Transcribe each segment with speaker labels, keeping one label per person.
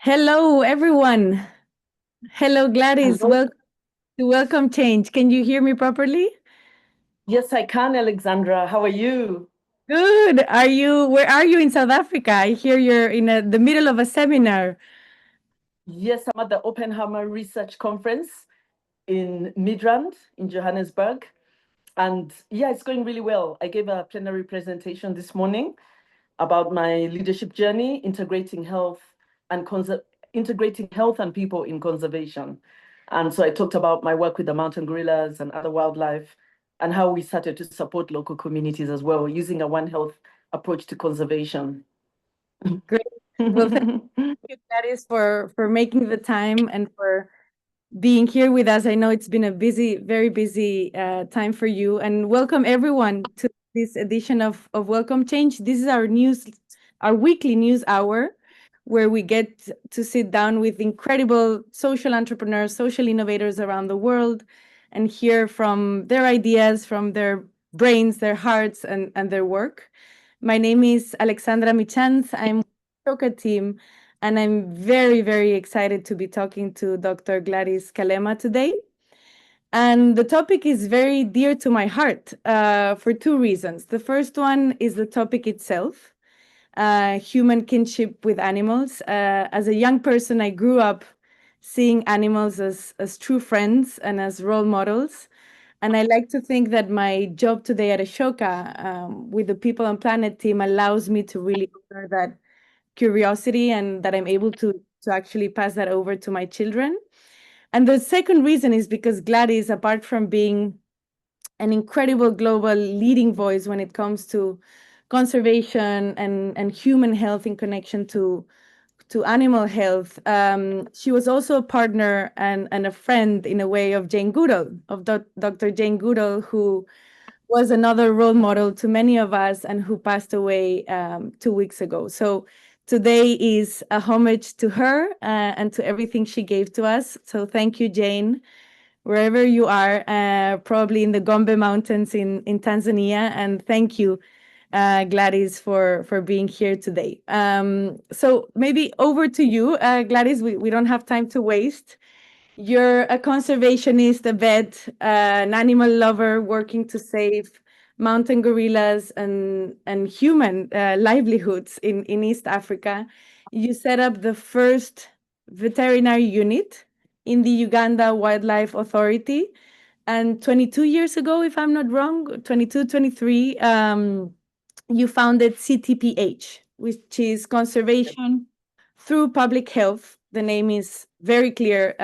Speaker 1: Hello, everyone. Hello, Gladys.
Speaker 2: Hello.
Speaker 1: Welcome to Welcome Change. Can you hear me properly?
Speaker 2: Yes, I can, Alexandra. How are you?
Speaker 1: Good. Where are you in South Africa? I hear you're in the middle of a seminar.
Speaker 2: Yes, I'm at the Oppenheimer Research Conference in Midrand in Johannesburg. And yeah, it's going really well. I gave a plenary presentation this morning about my leadership journey, and integrating health and people in conservation. And so I talked about my work with the mountain gorillas and other wildlife and how we started to support local communities as well, using a One Health approach to conservation.
Speaker 1: Great. Well, thank you, Gladys, for making the time and for being here with us. I know it's been a busy, very busy time for you. And welcome everyone to this edition of Welcome Change. This is our weekly news hour, where we get to sit down with incredible social entrepreneurs, social innovators around the world, and hear from their ideas, from their brains, their hearts, and their work. My name is Alexandra Mitjans. I'm Ashoka team, and I'm very, very excited to be talking to Dr. Gladys Kalema today. And the topic is very dear to my heart for two reasons. The first one is the topic itself, human kinship with animals. As a young person, I grew up seeing animals as true friends and as role models. And I like to think that my job today at Ashoka, with the People on Planet team, allows me to really honor that curiosity, and that I'm able to actually pass that over to my children. And the second reason is because Gladys, apart from being an incredible global leading voice when it comes to conservation and human health in connection to animal health, she was also a partner and a friend in a way of Jane Goodall, of Dr. Jane Goodall, who was another role model to many of us and who passed away 2 weeks ago. So today is a homage to her and to everything she gave to us. So thank you, Jane, wherever you are, probably in the Gombe Mountains in Tanzania. And thank you, Gladys, for being here today. So maybe over to you, Gladys. We don't have time to waste. You're a conservationist, a vet, an animal lover working to save mountain gorillas and human livelihoods in East Africa. You set up the first veterinary unit in the Uganda Wildlife Authority. And 22 years ago, if I'm not wrong, 22, 23, you founded CTPH, which is Conservation Through Public Health. The name is very clear,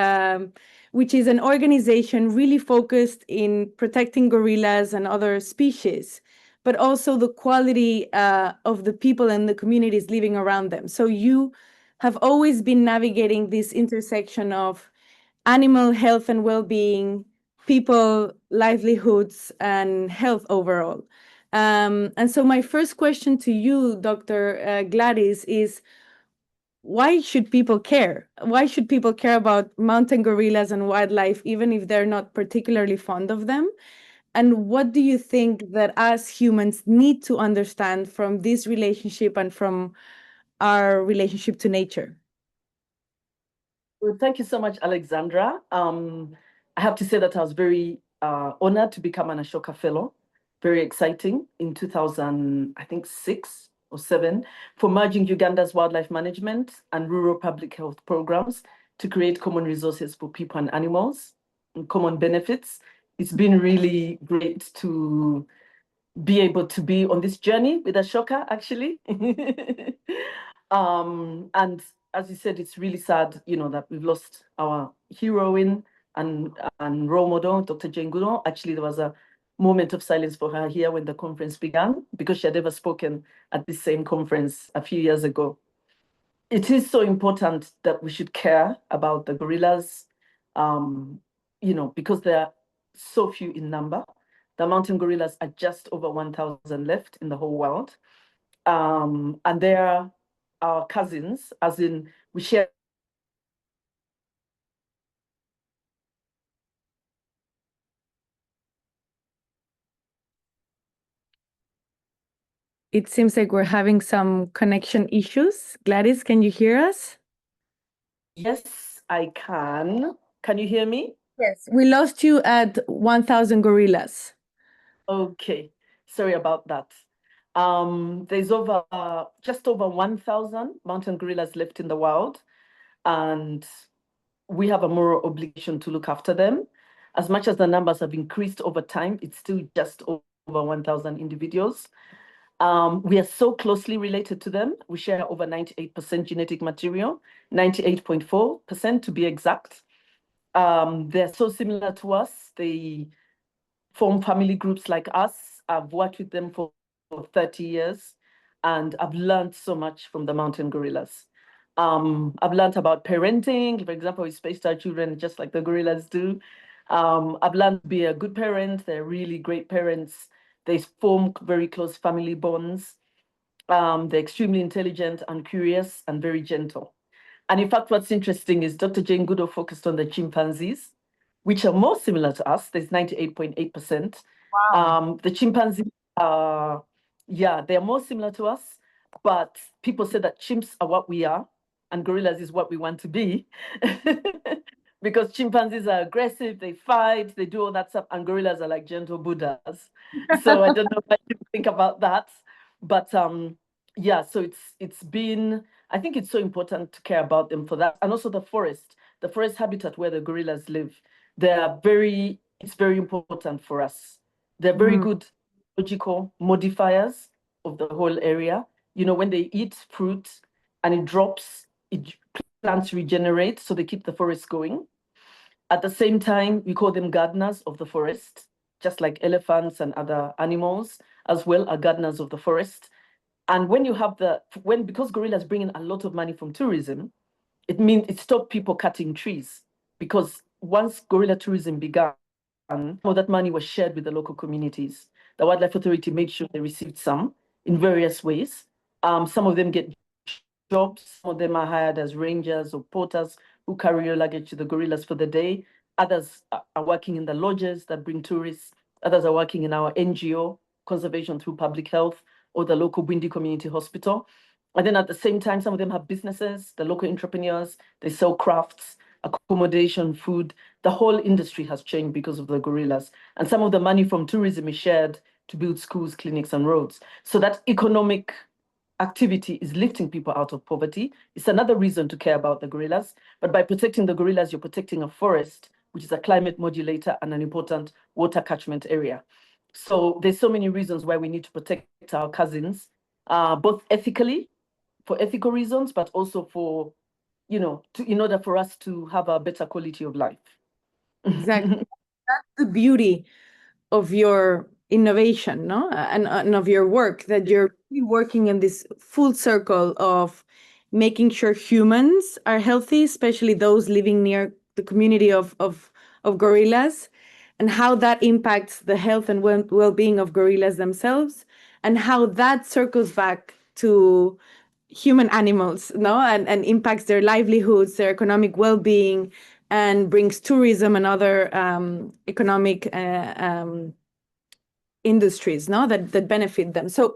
Speaker 1: which is an organization really focused in protecting gorillas and other species, but also the quality of the people and the communities living around them. So you have always been navigating this intersection of animal health and well-being, people, livelihoods, and health overall. And so my first question to you, Dr. Gladys, is why should people care? Why should people care about mountain gorillas and wildlife, even if they're not particularly fond of them? And what do you think that us humans need to understand from this relationship and from our relationship to nature?
Speaker 2: Well, thank you so much, Alexandra. I have to say that I was very honored to become an Ashoka Fellow. Very exciting in 2000, I think 6 or 7, for merging Uganda's wildlife management and rural public health programs to create common resources for people and animals and common benefits. It's been really great to be able to be on this journey with Ashoka, actually. And as you said, it's really sad, that we've lost our heroine and role model, Dr. Jane Goodall. Actually, there was a moment of silence for her here when the conference began because she had never spoken at this same conference a few years ago. It is so important that we should care about the gorillas, because there are so few in number. The mountain gorillas are just over 1,000 left in the whole world. And they are our cousins, as in we share.
Speaker 1: It seems like we're having some connection issues. Gladys, can you hear us?
Speaker 2: Yes, I can. Can you hear me?
Speaker 1: Yes. We lost you at 1,000 gorillas.
Speaker 2: Okay, sorry about that. There's just over 1,000 mountain gorillas left in the wild, and we have a moral obligation to look after them. As much as the numbers have increased over time, it's still just over 1,000 individuals. We are so closely related to them. We share over 98% genetic material, 98.4% to be exact. They're so similar to us. They form family groups like us. I've worked with them for 30 years, and I've learned so much from the mountain gorillas. I've learned about parenting. For example, we space our children just like the gorillas do. I've learned to be a good parent. They're really great parents. They form very close family bonds. They're extremely intelligent and curious and very gentle. And in fact, what's interesting is Dr. Jane Goodall focused on the chimpanzees, which are more similar to us. There's 98.8%.
Speaker 1: Wow.
Speaker 2: The chimpanzees are, yeah, they're more similar to us, but people say that chimps are what we are and gorillas is what we want to be. Because chimpanzees are aggressive, they fight, they do all that stuff, and gorillas are like gentle Buddhas. So I don't know what you think about that. But yeah, so it's been, I think it's so important to care about them for that. And also the forest habitat where the gorillas live. It's very important for us. They're very good ecological modifiers of the whole area. You know, when they eat fruit and it drops, plants regenerate, so they keep the forest going. At the same time, we call them gardeners of the forest, just like elephants and other animals as well are gardeners of the forest. And when you have because gorillas bring in a lot of money from tourism, it means it stopped people cutting trees. Because once gorilla tourism began, all that money was shared with the local communities. The Wildlife Authority made sure they received some in various ways. Some of them get jobs, some of them are hired as rangers or porters who carry your luggage to the gorillas for the day. Others are working in the lodges that bring tourists. Others are working in our NGO, Conservation Through Public Health, or the local Bwindi Community Hospital. And then at the same time, some of them have businesses, the local entrepreneurs, they sell crafts, accommodation, food. The whole industry has changed because of the gorillas. And some of the money from tourism is shared to build schools, clinics, and roads. So that economic activity is lifting people out of poverty. It's another reason to care about the gorillas. But by protecting the gorillas, you're protecting a forest, which is a climate modulator and an important water catchment area. So there's so many reasons why we need to protect our cousins, both ethically, for ethical reasons, but also for, in order for us to have a better quality of life.
Speaker 1: Exactly. That's the beauty of your innovation, no, and of your work, that you're really working in this full circle of making sure humans are healthy, especially those living near the community of gorillas, and how that impacts the health and well-being of gorillas themselves, and how that circles back to human animals, no, and impacts their livelihoods, their economic well-being, and brings tourism and other economic industries, no, that benefit them. So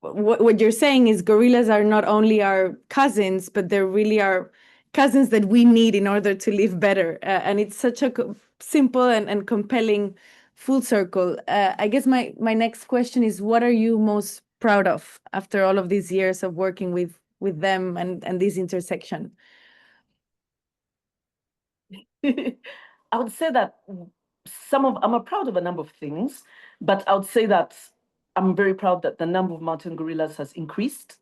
Speaker 1: what you're saying is gorillas are not only our cousins, but they really are cousins that we need in order to live better. And it's such a simple and compelling full circle. I guess my next question is, what are you most proud of after all of these years of working with them and this intersection?
Speaker 2: I would say that I'm proud of a number of things, but I would say that I'm very proud that the number of mountain gorillas has increased.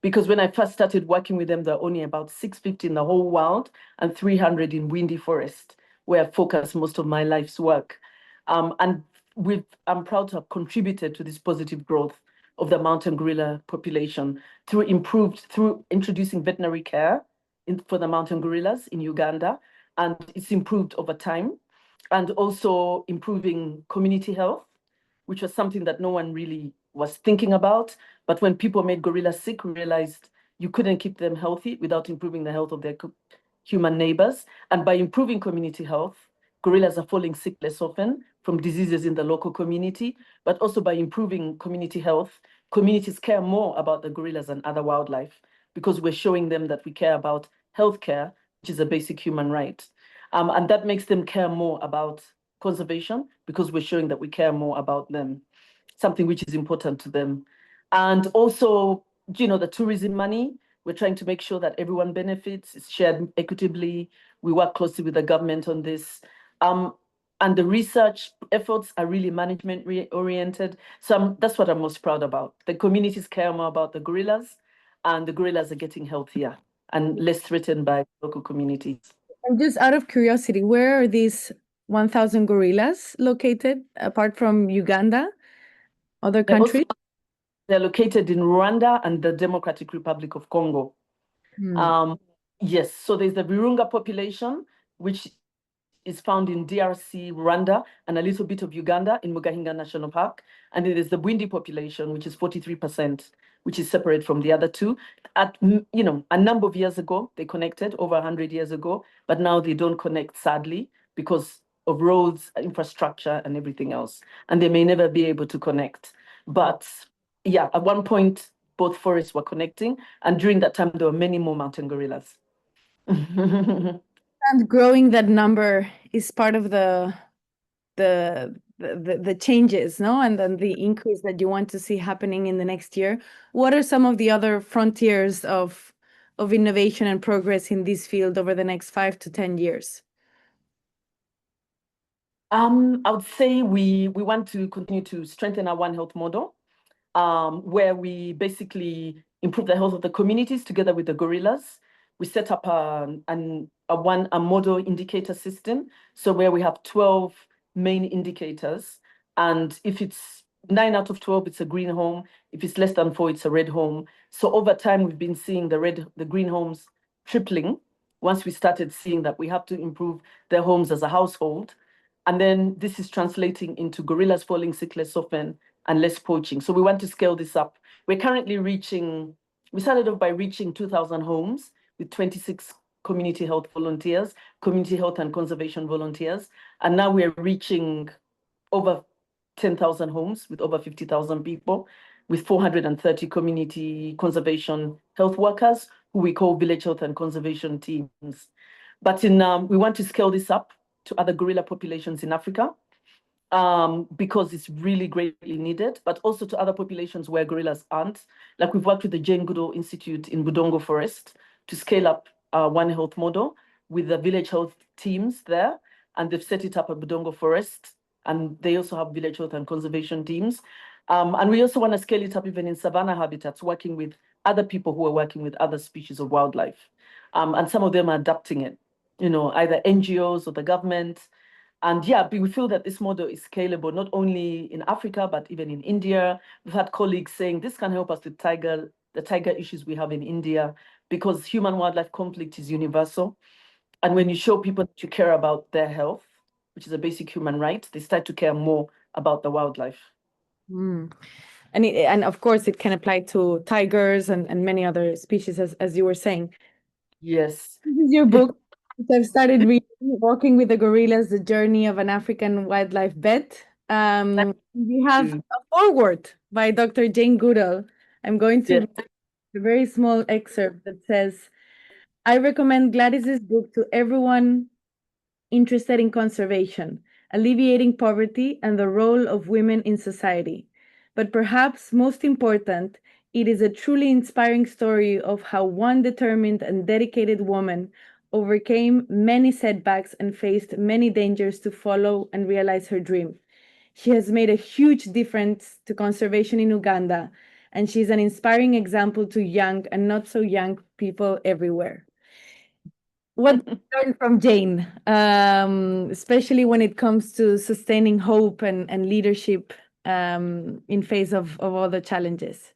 Speaker 2: Because when I first started working with them, there were only about 650 in the whole world and 300 in Windy Forest, where I focus most of my life's work. And I'm proud to have contributed to this positive growth of the mountain gorilla population through introducing veterinary care for the mountain gorillas in Uganda, and it's improved over time, and also improving community health, which was something that no one really was thinking about. But when people made gorillas sick, we realized you couldn't keep them healthy without improving the health of their human neighbors. And by improving community health, gorillas are falling sick less often from diseases in the local community, but also by improving community health, communities care more about the gorillas and other wildlife because we're showing them that we care about healthcare is a basic human right. And that makes them care more about conservation because we're showing that we care more about them, something which is important to them. And also, the tourism money, we're trying to make sure that everyone benefits, it's shared equitably. We work closely with the government on this. And the research efforts are really management oriented. So that's what I'm most proud about. The communities care more about the gorillas, and the gorillas are getting healthier and less threatened by local communities.
Speaker 1: And just out of curiosity, where are these 1,000 gorillas located, apart from Uganda, other countries?
Speaker 2: They're located in Rwanda and the Democratic Republic of Congo. Yes, so there's the Virunga population, which is found in DRC, Rwanda, and a little bit of Uganda in Mugahinga National Park. And then there's the Bwindi population, which is 43%, which is separate from the other two. At, a number of years ago, they connected, over 100 years ago, but now they don't connect, sadly, because of roads, infrastructure, and everything else. And they may never be able to connect. But yeah, at one point, both forests were connecting. And during that time, there were many more mountain gorillas.
Speaker 1: And growing that number is part of the changes, no? And then the increase that you want to see happening in the next year. What are some of the other frontiers of innovation and progress in this field over the next 5 to 10 years?
Speaker 2: I would say we want to continue to strengthen our One Health model, where we basically improve the health of the communities together with the gorillas. We set up a model indicator system, so where we have 12 main indicators, and if it's 9 out of 12, it's a green home. If it's less than 4, it's a red home. So over time, we've been seeing the green homes tripling. Once we started seeing that we have to improve their homes as a household, and then this is translating into gorillas falling sick less often and less poaching. So we want to scale this up. We started off by reaching 2,000 homes with 26 community health volunteers, community health and conservation volunteers. And now we're reaching over 10,000 homes with over 50,000 people, with 430 community conservation health workers, who we call village health and conservation teams. But we want to scale this up to other gorilla populations in Africa, because it's really greatly needed, but also to other populations where gorillas aren't. Like we've worked with the Jane Goodall Institute in Budongo Forest to scale up our One Health model with the village health teams there, and they've set it up at Budongo Forest, and they also have village health and conservation teams. And we also want to scale it up even in savanna habitats, working with other people who are working with other species of wildlife. And some of them are adapting it, either NGOs or the government. And yeah, we feel that this model is scalable, not only in Africa, but even in India. We've had colleagues saying this can help us with the tiger issues we have in India, because human-wildlife conflict is universal. And when you show people that you care about their health, which is a basic human right, they start to care more about the wildlife.
Speaker 1: And of course, it can apply to tigers and many other species, as you were saying.
Speaker 2: Yes.
Speaker 1: This is your book. I've started reading Walking with the Gorillas, The Journey of an African Wildlife Vet. We have a foreword by Dr. Jane Goodall. I'm going to read a very small excerpt that says, I recommend Gladys's book to everyone interested in conservation, alleviating poverty, and the role of women in society. But perhaps most important, it is a truly inspiring story of how one determined and dedicated woman overcame many setbacks and faced many dangers to follow and realize her dream. She has made a huge difference to conservation in Uganda, and she's an inspiring example to young and not so young people everywhere. What did you learn from Jane, especially when it comes to sustaining hope and leadership in face of all the challenges?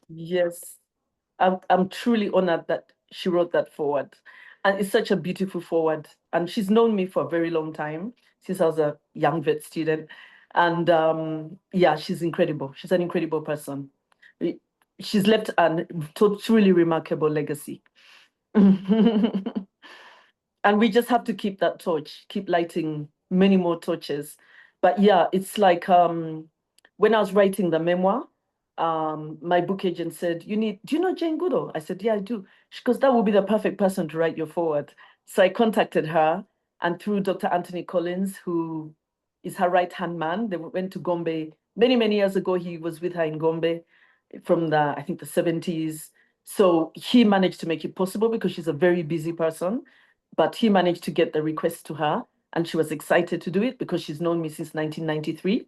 Speaker 2: Yes, I'm truly honored that she wrote that forward. And it's such a beautiful forward. And she's known me for a very long time, since I was a young vet student. And yeah, she's incredible. She's an incredible person. She's left a truly remarkable legacy. And we just have to keep that torch, keep lighting many more torches. But yeah, it's like when I was writing the memoir, my book agent said, do you know Jane Goodall? I said, yeah, I do. She goes, that would be the perfect person to write your foreword. So I contacted her, and through Dr. Anthony Collins, who is her right-hand man, they went to Gombe many, many years ago. He was with her in Gombe from I think the 70s. So he managed to make it possible because she's a very busy person, but he managed to get the request to her, and she was excited to do it because she's known me since 1993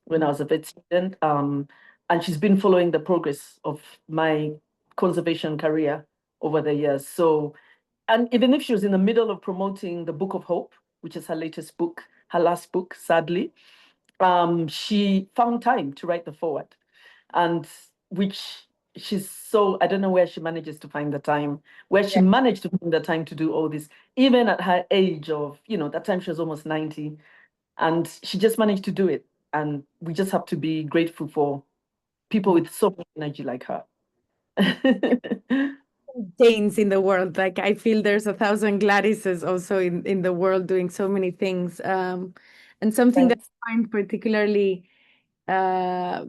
Speaker 2: when I was a vet student. And she's been following the progress of my conservation career over the years. So, and even if she was in the middle of promoting the Book of Hope, which is her latest book, her last book, sadly, she found time to write the foreword, and which she's so, I don't know where she manages to find the time, where she managed to find the time to do all this, even at her age of, that time she was almost 90, and she just managed to do it. And we just have to be grateful for people with so much energy like her.
Speaker 1: Janes in the world. Like I feel there's 1,000 Gladyses also in the world doing so many things. And something that
Speaker 2: Thanks.
Speaker 1: I find particularly uh,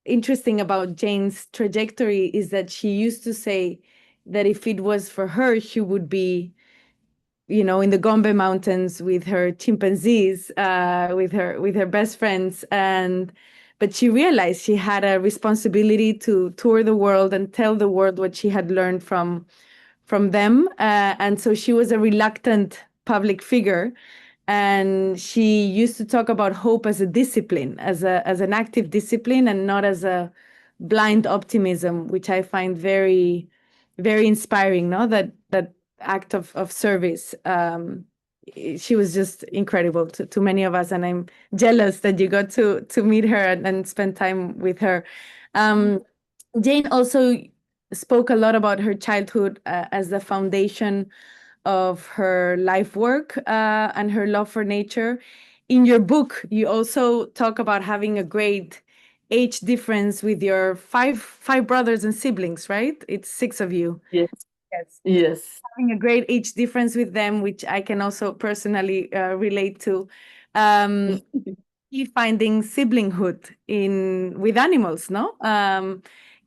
Speaker 1: interesting about Jane's trajectory is that she used to say that if it was for her, she would be, in the Gombe Mountains with her chimpanzees, with her best friends, but she realized she had a responsibility to tour the world and tell the world what she had learned from them, and so she was a reluctant public figure, and she used to talk about hope as a discipline, as an active discipline, and not as a blind optimism, which I find very, very inspiring. No, that act of service. She was just incredible to many of us, and I'm jealous that you got to meet her and spend time with her. Jane also spoke a lot about her childhood as the foundation of her life work and her love for nature. In your book, you also talk about having a great age difference with your five brothers and siblings, right? It's six of you.
Speaker 2: Yes.
Speaker 1: Yes.
Speaker 2: Yes.
Speaker 1: Having a great age difference with them, which I can also personally relate to. Um, Finding siblinghood in with animals, no?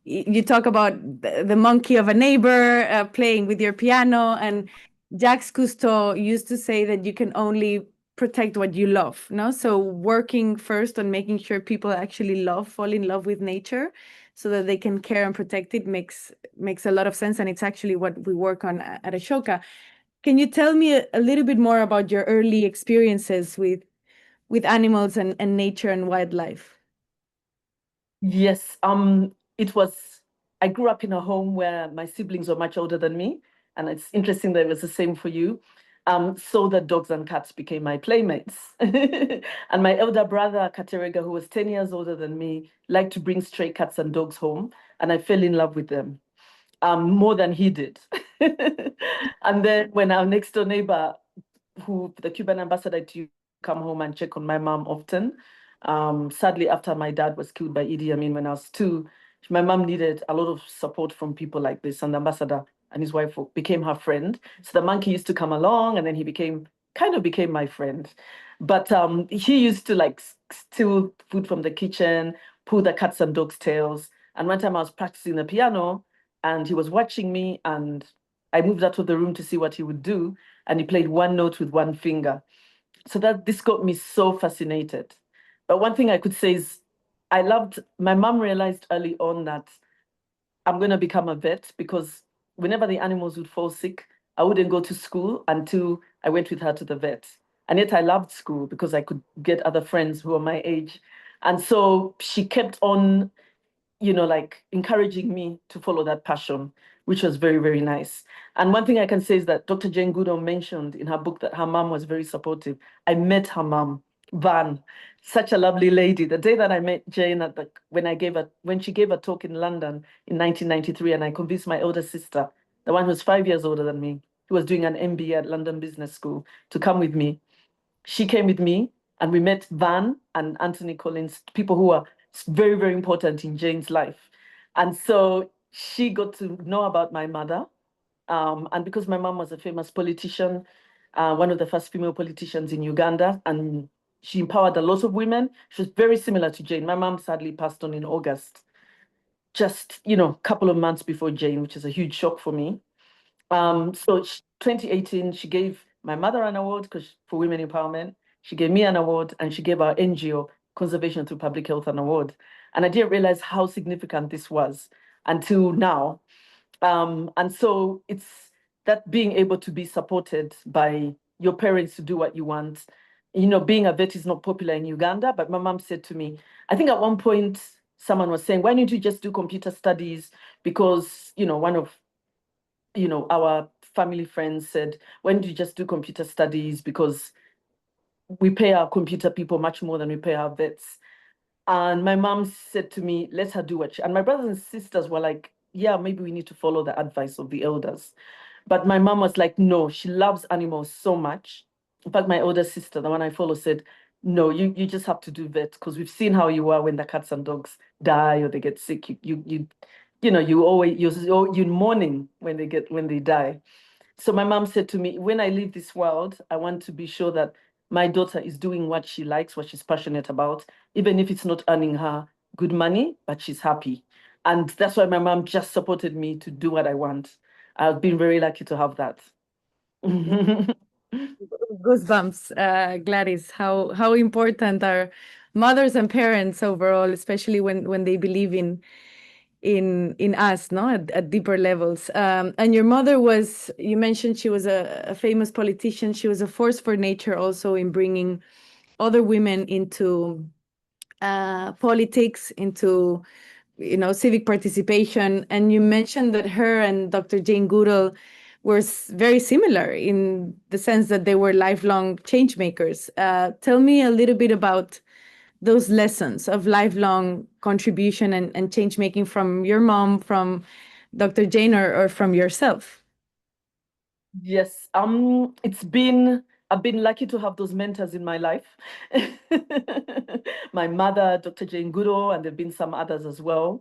Speaker 1: You talk about the monkey of a neighbor playing with your piano, and Jacques Cousteau used to say that you can only protect what you love, no? So working first on making sure people actually fall in love with nature, so that they can care and protect it makes a lot of sense, and it's actually what we work on at Ashoka. Can you tell me a little bit more about your early experiences with animals and nature and wildlife?
Speaker 2: Yes. I grew up in a home where my siblings were much older than me, and it's interesting that it was the same for you. So that dogs and cats became my playmates. And my elder brother, Katerega, who was 10 years older than me, liked to bring stray cats and dogs home, and I fell in love with them more than he did. And then when our next door neighbor, who the Cuban ambassador to come home and check on my mom often. Sadly, after my dad was killed by Idi Amin when I was 2, my mom needed a lot of support from people like this, and the ambassador and his wife became her friend. So the monkey used to come along, and then he kind of became my friend. But he used to like steal food from the kitchen, pull the cats and dogs' tails. And one time I was practicing the piano, and he was watching me, and I moved out of the room to see what he would do, and he played one note with one finger. So that this got me so fascinated. But one thing I could say is my mom realized early on that I'm going to become a vet, because whenever the animals would fall sick, I wouldn't go to school until I went with her to the vet. And yet I loved school because I could get other friends who were my age. And so she kept on, like encouraging me to follow that passion, which was very, very nice. And one thing I can say is that Dr. Jane Goodall mentioned in her book that her mom was very supportive. I met her mom, Van, such a lovely lady. The day that I met Jane when she gave a talk in London in 1993, and I convinced my older sister, the one who's 5 years older than me, who was doing an MBA at London Business School, to come with me. She came with me, and we met Van and Anthony Collins, people who are very, very important in Jane's life. And so she got to know about my mother. And because my mom was a famous politician, one of the first female politicians in Uganda, and she empowered a lot of women. She was very similar to Jane. My mom sadly passed on in August. just, a couple of months before Jane, which is a huge shock for me. So 2018, she gave my mother an award for women empowerment. She gave me an award, and she gave our NGO, Conservation Through Public Health, an award. And I didn't realize how significant this was until now. And so it's that being able to be supported by your parents to do what you want. Being a vet is not popular in Uganda, but my mom said to me, I think at one point someone was saying, why don't you just do computer studies? Because, one of, our family friends said, why don't you just do computer studies? Because we pay our computer people much more than we pay our vets. And my mom said to me, let her do and my brothers and sisters were like, yeah, maybe we need to follow the advice of the elders. But my mom was like, no, she loves animals so much. In fact, my older sister, the one I follow, said, no, you just have to do vet, because we've seen how you are when the cats and dogs die or they get sick. You're mourning when they die. So my mom said to me, when I leave this world, I want to be sure that my daughter is doing what she likes, what she's passionate about, even if it's not earning her good money, but she's happy. And that's why my mom just supported me to do what I want. I've been very lucky to have that.
Speaker 1: Goosebumps, Gladys. How important are mothers and parents overall, especially when they believe in us, no, at deeper levels. And your mother was, you mentioned she was a famous politician. She was a force for nature also in bringing other women into politics, into civic participation. And you mentioned that her and Dr. Jane Goodall were very similar in the sense that they were lifelong change makers. Tell me a little bit about those lessons of lifelong contribution and change making from your mom, from Dr. Jane, or from yourself.
Speaker 2: Yes, I've been lucky to have those mentors in my life. My mother, Dr. Jane Goodall, and there've been some others as well.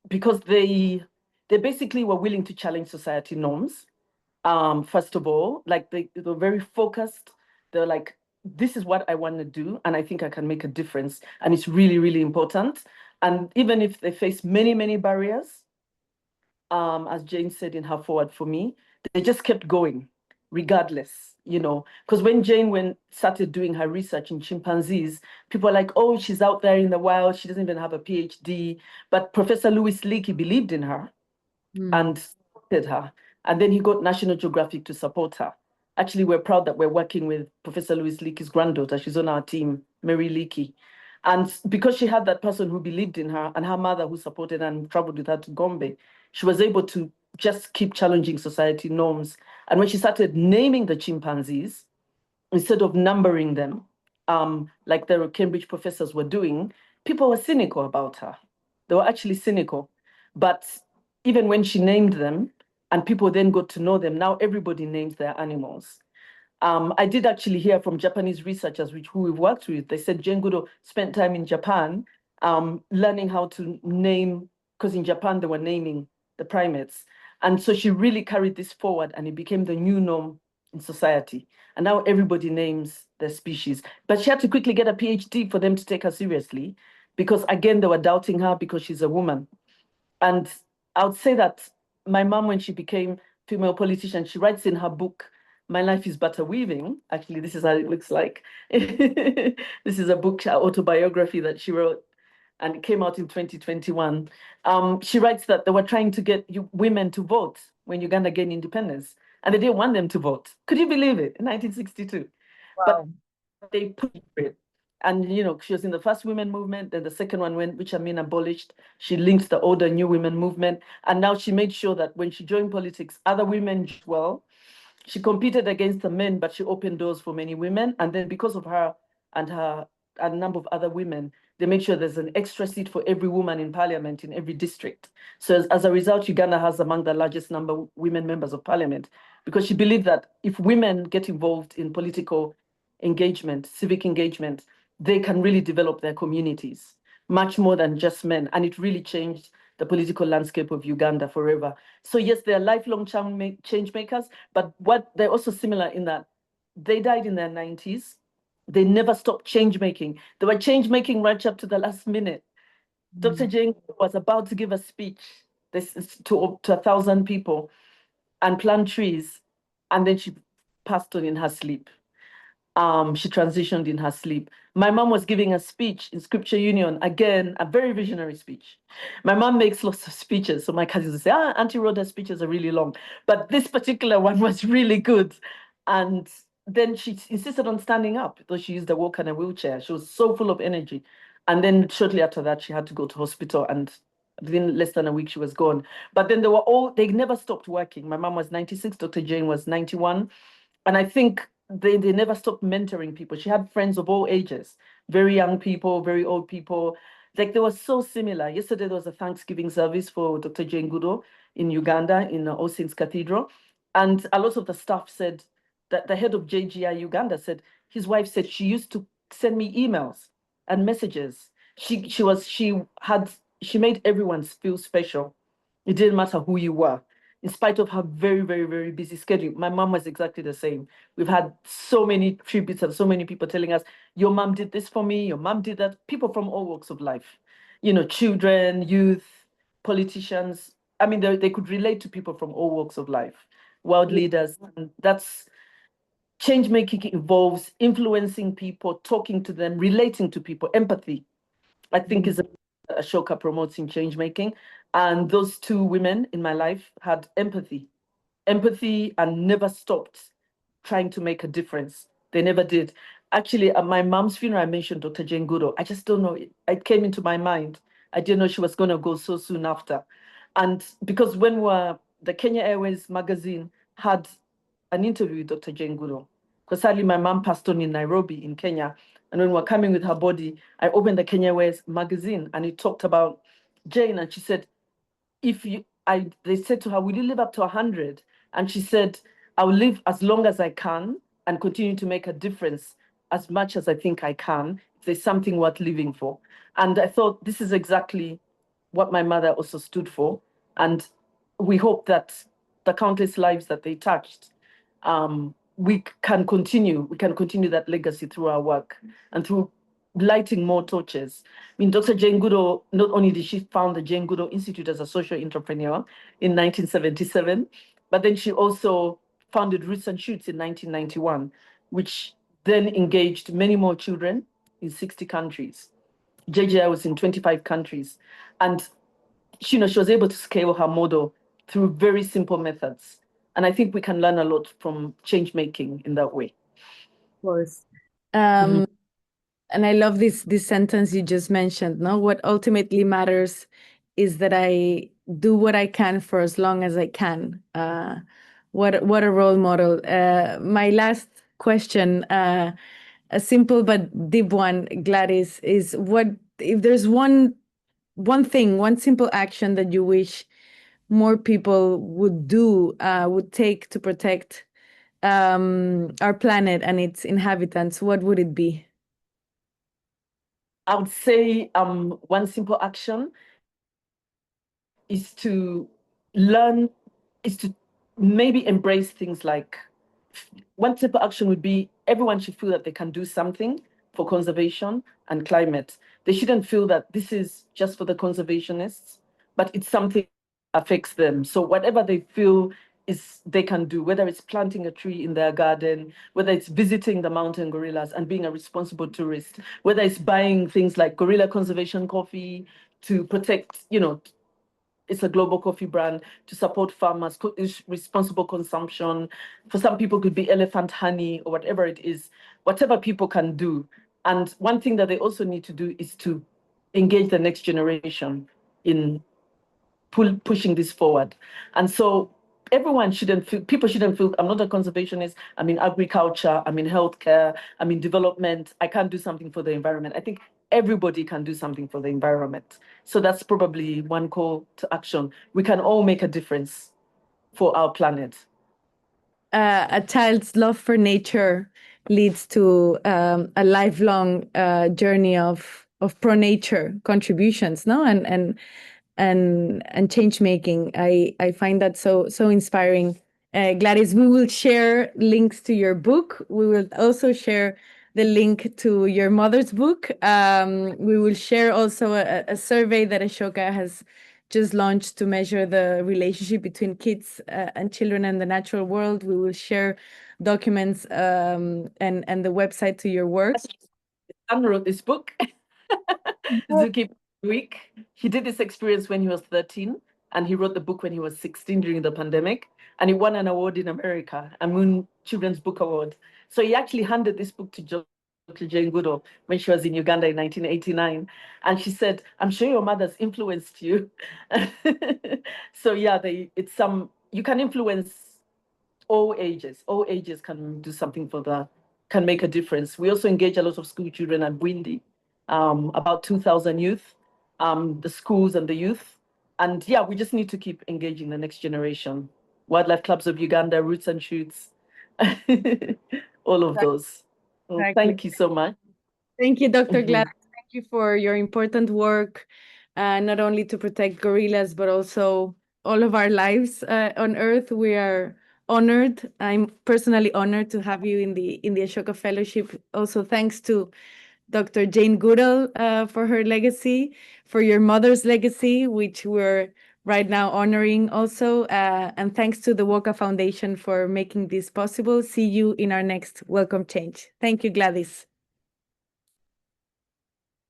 Speaker 2: Because they basically were willing to challenge society norms. First of all, like they were very focused. They're like, this is what I want to do, and I think I can make a difference. And it's really, really important. And even if they face many, many barriers, as Jane said in her forward for me, they just kept going regardless, because when Jane started doing her research in chimpanzees, people are like, oh, she's out there in the wild, she doesn't even have a PhD. But Professor Louis Leakey believed in her and supported her. And then he got National Geographic to support her. Actually, we're proud that we're working with Professor Louis Leakey's granddaughter. She's on our team, Mary Leakey. And because she had that person who believed in her and her mother who supported her and traveled with her to Gombe, she was able to just keep challenging society norms. And when she started naming the chimpanzees, instead of numbering them, like the Cambridge professors were doing, people were cynical about her. They were actually cynical. But even when she named them and people then got to know them, now everybody names their animals. I did actually hear from Japanese researchers who we've worked with. They said Jane Goodall spent time in Japan learning how to name, because in Japan they were naming the primates. And so she really carried this forward, and it became the new norm in society. And now everybody names their species. But she had to quickly get a PhD for them to take her seriously, because again, they were doubting her because she's a woman. And I would say that my mom, when she became female politician, she writes in her book, My Life is But a Weaving. Actually, this is how it looks like. This is a book, autobiography that she wrote, and it came out in 2021. She writes that they were trying to get women to vote when Uganda gained independence, and they didn't want them to vote. Could you believe it? In 1962.
Speaker 1: Wow.
Speaker 2: But they pushed for it. And, she was in the first women movement, then the second one went, which Amin abolished. She linked the older new women movement. And now she made sure that when she joined politics, other women did well. She competed against the men, but she opened doors for many women. And then because of her and a number of other women, they made sure there's an extra seat for every woman in parliament in every district. So as a result, Uganda has among the largest number of women members of parliament, because she believed that if women get involved in political engagement, civic engagement, they can really develop their communities much more than just men. And it really changed the political landscape of Uganda forever. So yes, they are lifelong change makers, but they're also similar in that they died in their 90s. They never stopped change making. They were change making right up to the last minute. Dr. Jane was about to give a speech this is to 1,000 people and plant trees, and then she passed on in her sleep. She transitioned in her sleep. My mom was giving a speech in Scripture Union, again, a very visionary speech. My mom makes lots of speeches, so my cousins would say, Auntie Rhoda's speeches are really long, but this particular one was really good. And then she insisted on standing up, though she used a walker and a wheelchair. She was so full of energy. And then shortly after that, she had to go to hospital, and within less than a week, she was gone. But then they never stopped working. My mom was 96, Dr. Jane was 91. And I think they never stopped mentoring people. She had friends of all ages, very young people, very old people. Like they were so similar. Yesterday there was a Thanksgiving service for Dr. Jane Goodall in Uganda, in All Saints Cathedral. And a lot of the staff said that the head of JGI Uganda said his wife said she used to send me emails and messages. She made everyone feel special. It didn't matter who you were, in spite of her very, very, very busy schedule. My mom was exactly the same. We've had so many tributes and so many people telling us, your mom did this for me, your mom did that. People from all walks of life, children, youth, politicians. I mean, they could relate to people from all walks of life, world leaders. And that's change making involves influencing people, talking to them, relating to people, empathy. I think is Ashoka promotes in change making. And those two women in my life had empathy and never stopped trying to make a difference. They never did. Actually, at my mom's funeral, I mentioned Dr. Jane Goodall. I just don't know. It came into my mind. I didn't know she was going to go so soon after. And because the Kenya Airways magazine had an interview with Dr. Jane Goodall, because sadly my mom passed on in Nairobi in Kenya. And when we were coming with her body, I opened the Kenya Airways magazine and it talked about Jane. And she said, they said to her, will you live up to 100? And she said, I will live as long as I can and continue to make a difference as much as I think I can, if there's something worth living for. And I thought this is exactly what my mother also stood for. And we hope that the countless lives that they touched, we can continue that legacy through our work and through lighting more torches. I mean, Dr. Jane Goodall, not only did she found the Jane Goodall Institute as a social entrepreneur in 1977, but then she also founded Roots and Shoots in 1991, which then engaged many more children in 60 countries. JJI was in 25 countries. And she was able to scale her model through very simple methods. And I think we can learn a lot from change making in that way.
Speaker 1: Of course. And I love this sentence you just mentioned. No, what ultimately matters is that I do what I can for as long as I can. What a role model. My last question, a simple but deep one, Gladys, is what if there's one simple action that you wish more people would take to protect our planet and its inhabitants, what would it be?
Speaker 2: I would say one simple action is to maybe embrace things like, one simple action would be everyone should feel that they can do something for conservation and climate. They shouldn't feel that this is just for the conservationists, but it's something that affects them. So whatever they feel is they can do, whether it's planting a tree in their garden, whether it's visiting the mountain gorillas and being a responsible tourist, whether it's buying things like gorilla conservation coffee to protect, it's a global coffee brand, to support farmers, responsible consumption. For some people, it could be elephant honey or whatever it is, whatever people can do. And one thing that they also need to do is to engage the next generation in pushing this forward. And so people shouldn't feel, I'm not a conservationist, I'm in agriculture, I'm in healthcare, I'm in development, I can't do something for the environment. I think everybody can do something for the environment. So that's probably one call to action. We can all make a difference for our planet.
Speaker 1: A child's love for nature leads to a lifelong journey of pro-nature contributions, no, and change making. I find that so inspiring. Gladys, we will share links to your book. We will also share the link to your mother's book. We will share also a survey that Ashoka has just launched to measure the relationship between kids and children and the natural world. We will share documents and the website to your work.
Speaker 2: Son wrote this book, Zookeeper Week. He did this experience when he was 13, and he wrote the book when he was 16 during the pandemic, and he won an award in America, a Moon Children's Book Award. So he actually handed this book to Dr. Jane Goodall when she was in Uganda in 1989. And she said, I'm sure your mother's influenced you. So yeah, you can influence all ages. All ages can do something can make a difference. We also engage a lot of school children at Bwindi, about 2,000 youth, the schools and the youth. And yeah, we just need to keep engaging the next generation. Wildlife Clubs of Uganda, Roots and Shoots, all of those. Well,
Speaker 1: Exactly.
Speaker 2: thank you so much.
Speaker 1: Thank you, Dr. Gladys. Thank you for your important work, not only to protect gorillas, but also all of our lives on Earth. We are honored. I'm personally honored to have you in the Ashoka Fellowship. Also, thanks to Dr. Jane Goodall for her legacy, for your mother's legacy, which we're right now honoring also. And thanks to the Woka Foundation for making this possible. See you in our next Welcome Change. Thank you, Gladys.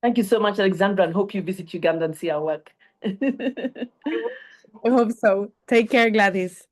Speaker 2: Thank you so much, Alexandra, and hope you visit Uganda and see our work.
Speaker 1: I hope so. Take care, Gladys.